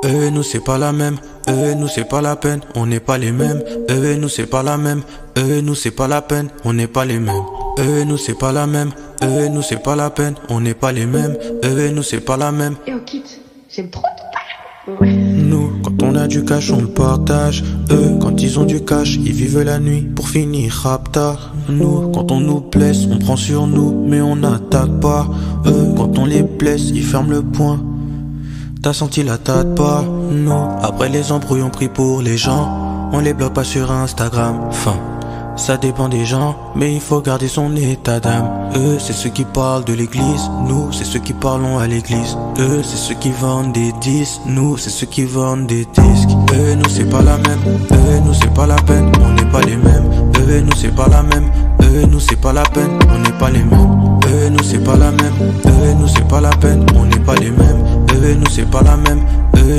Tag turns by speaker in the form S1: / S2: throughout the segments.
S1: Nous c'est pas la même, nous c'est pas la peine, on n'est pas les mêmes. Nous c'est pas la même, nous c'est pas la peine, on n'est pas les mêmes. Nous c'est pas la même, nous c'est pas la peine, on n'est pas les mêmes. Nous c'est pas la même.
S2: Et au kit, j'aime trop ton parle.
S1: Nous, quand on a du cash, on le partage. Eux, quand ils ont du cash, ils vivent la nuit pour finir rapta. Nous, quand on nous blesse, on prend sur nous, mais on n'attaque pas. Eux, quand on les blesse, ils ferment le poing. T'as senti la tâte pas? Nous, après les embrouilles, on prie pour les gens. On les bloque pas sur Instagram. Enfin, ça dépend des gens, mais il faut garder son état d'âme. Eux, c'est ceux qui parlent de l'église. Nous, c'est ceux qui parlons à l'église. Eux, c'est ceux qui vendent des disques. Nous, c'est ceux qui vendent des disques. Nous, c'est pas la même. Nous, c'est pas la peine. On n'est pas les mêmes. Nous, c'est pas la même. Nous, c'est pas la peine. On n'est pas les mêmes. Nous, c'est pas la même. Nous, c'est pas la peine. On n'est pas les mêmes. Nous, c'est pas la même.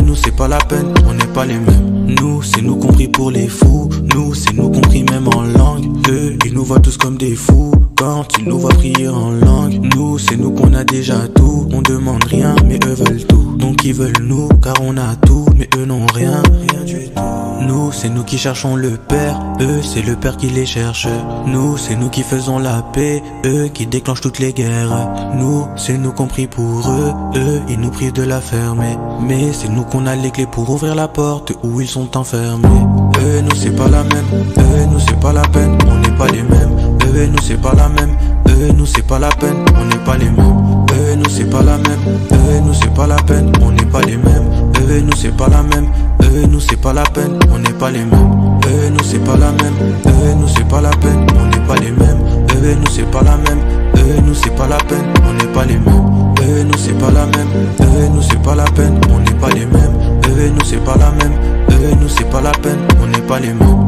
S1: Nous, c'est pas la peine. On n'est pas les mêmes. Nous, c'est nous compris pour les fous. Nous, c'est nous compris même en langue. Eux, ils nous voient tous comme des fous quand ils nous voient prier en langue. Nous, c'est nous qu'on a déjà tout. On demande rien, mais eux veulent tout. Donc ils veulent nous, car on a tout, mais eux n'ont rien, rien du tout. Nous, c'est nous qui cherchons le Père. Eux, c'est le Père qui les cherche. Nous, c'est nous qui faisons la paix. Eux, qui déclenchent toutes les guerres. Nous, c'est nous compris pour eux. Eux, ils nous privent de la fermer. Mais c'est nous qu'on a les clés pour ouvrir la porte où ils sont enfermés. Nous, c'est pas la même. Nous, c'est pas la peine. On n'est pas les mêmes. Nous, c'est pas la même. Nous, c'est pas la peine. On n'est pas les mêmes. Nous, c'est pas la même. Nous, c'est pas la peine. On n'est pas les mêmes. Nous, c'est pas la même. Nous, c'est pas la peine. On n'est pas les mêmes. Nous, c'est pas la même. Nous, c'est pas la peine. On n'est pas les mêmes. Nous, c'est pas la même. Nous, c'est pas la peine. On n'est pas les mêmes. Nous, c'est pas la même. Nous, c'est pas la peine. On n'est pas les mêmes. Nous, c'est pas la même. Nous, c'est pas la peine. On n'est pas les mêmes.